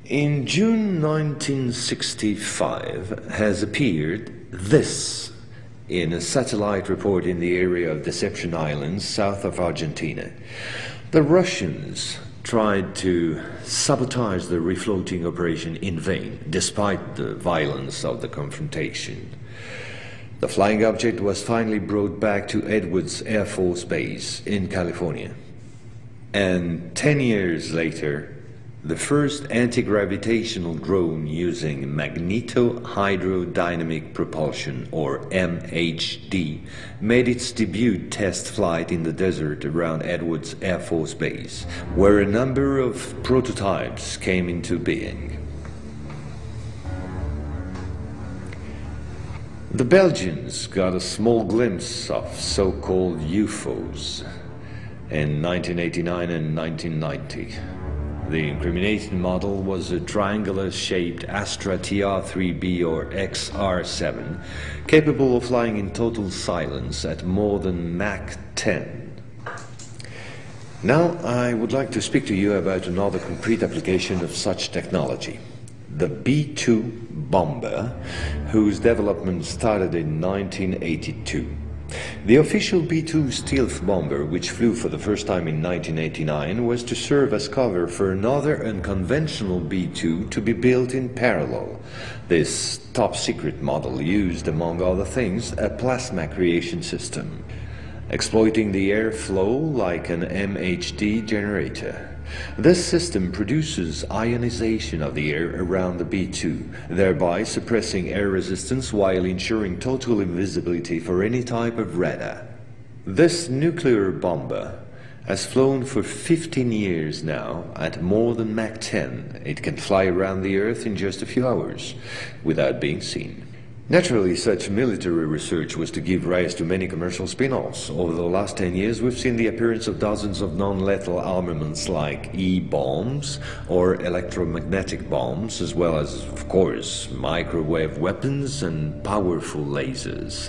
In June 1965 has appeared this in a satellite report in the area of Deception Islands, south of Argentina. The Russians tried to sabotage the refloating operation in vain, despite the violence of the confrontation. The flying object was finally brought back to Edwards Air Force Base in California. And 10 years later, the first anti-gravitational drone using magneto-hydrodynamic propulsion, or MHD, made its debut test flight in the desert around Edwards Air Force Base, where a number of prototypes came into being. The Belgians got a small glimpse of so-called UFOs in 1989 and 1990. The incriminating model was a triangular-shaped Astra TR-3B or XR-7, capable of flying in total silence at more than Mach 10. Now I would like to speak to you about another concrete application of such technology. The B-2 bomber, whose development started in 1982. The official B-2 stealth bomber, which flew for the first time in 1989, was to serve as cover for another unconventional B-2 to be built in parallel. This top-secret model used, among other things, a plasma creation system, exploiting the airflow like an MHD generator. This system produces ionization of the air around the B-2, thereby suppressing air resistance while ensuring total invisibility for any type of radar. This nuclear bomber has flown for 15 years now at more than Mach 10. It can fly around the Earth in just a few hours without being seen. Naturally, such military research was to give rise to many commercial spin-offs. Over the last 10 years, we've seen the appearance of dozens of non-lethal armaments like E-bombs or electromagnetic bombs, as well as, of course, microwave weapons and powerful lasers.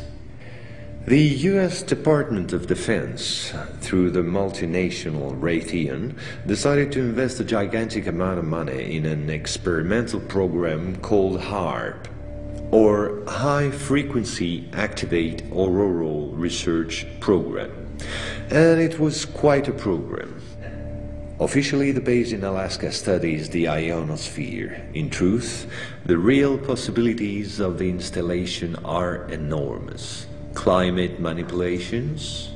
The U.S. Department of Defense, through the multinational Raytheon, decided to invest a gigantic amount of money in an experimental program called HAARP, or High Frequency Activate Auroral Research Program. And it was quite a program. Officially, the base in Alaska studies the ionosphere. In truth, the real possibilities of the installation are enormous. Climate manipulations,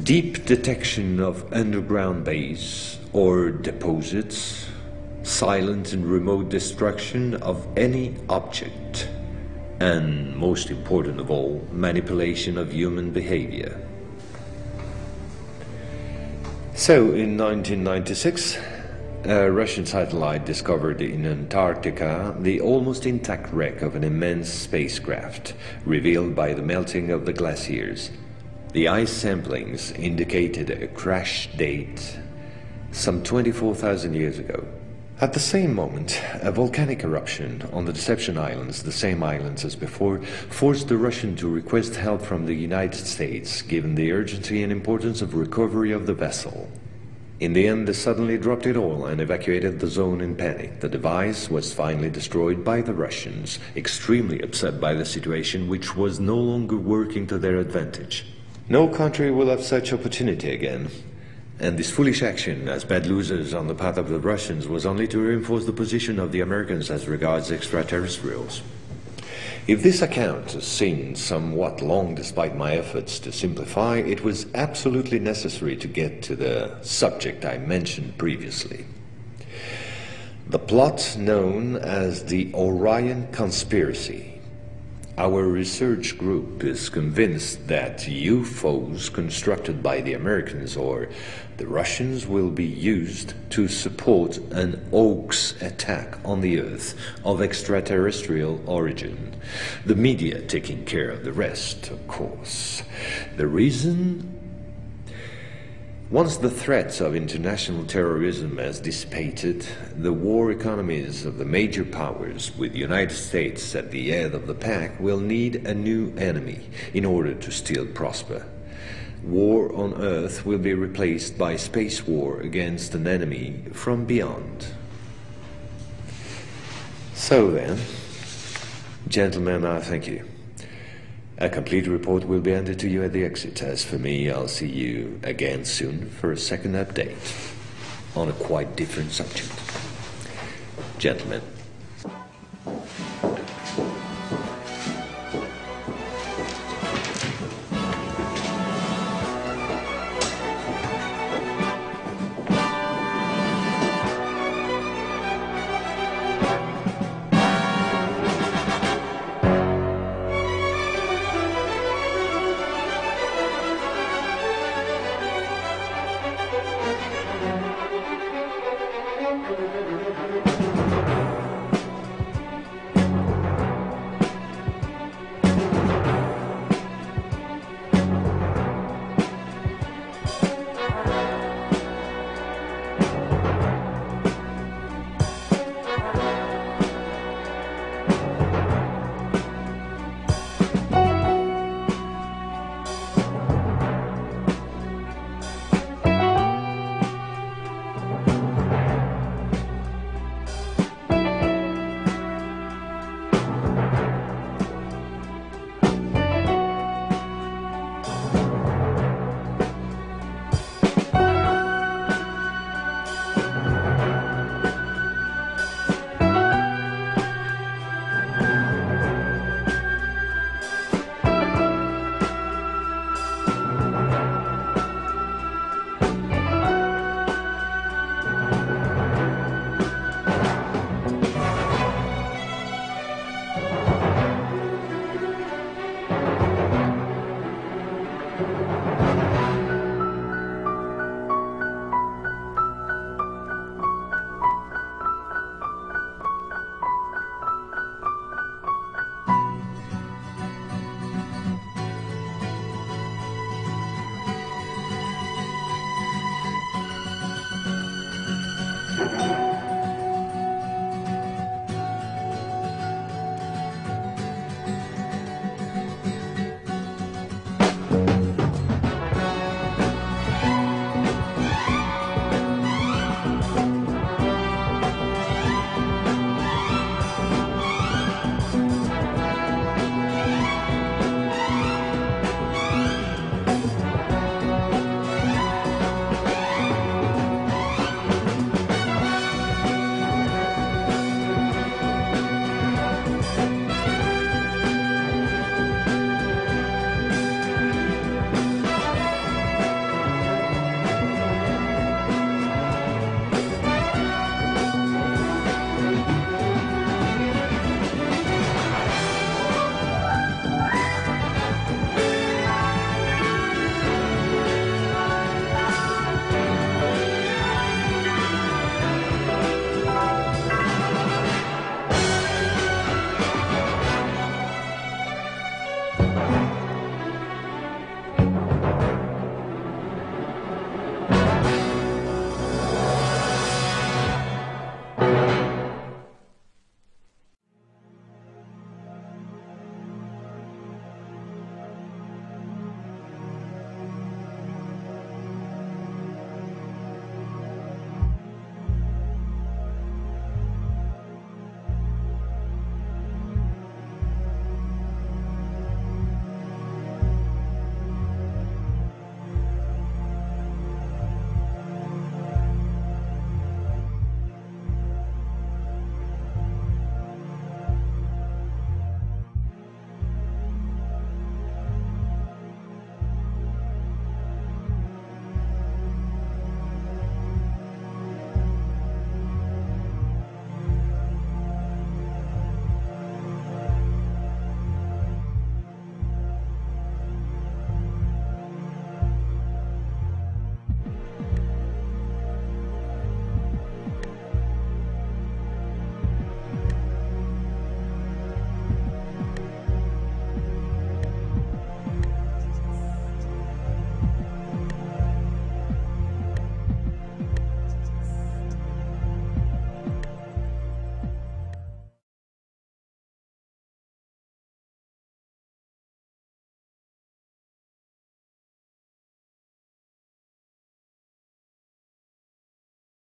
deep detection of underground base or deposits, silent and remote destruction of any object, and most important of all, manipulation of human behavior. So in 1996, a Russian satellite discovered in Antarctica the almost intact wreck of an immense spacecraft, revealed by the melting of the glaciers. The ice samplings indicated a crash date some 24,000 years ago. At the same moment, a volcanic eruption on the Deception Islands, the same islands as before, forced the Russian to request help from the United States, given the urgency and importance of recovery of the vessel. In the end, they suddenly dropped it all and evacuated the zone in panic. The device was finally destroyed by the Russians, extremely upset by the situation, which was no longer working to their advantage. No country will have such opportunity again. And this foolish action, as bad losers on the path of the Russians, was only to reinforce the position of the Americans as regards extraterrestrials. If this account seemed somewhat long despite my efforts to simplify, it was absolutely necessary to get to the subject I mentioned previously. The plot known as the Orion conspiracy. Our research group is convinced that UFOs constructed by the Americans or the Russians will be used to support an hoax attack on the Earth of extraterrestrial origin. The media taking care of the rest, of course. The reason? Once the threats of international terrorism has dissipated, the war economies of the major powers, with the United States at the head of the pack, will need a new enemy in order to still prosper. war on Earth will be replaced by space war against an enemy from beyond. So then, gentlemen, I thank you. A complete report will be handed to you at the exit. As for me, I'll see you again soon for a second update on a quite different subject. Gentlemen.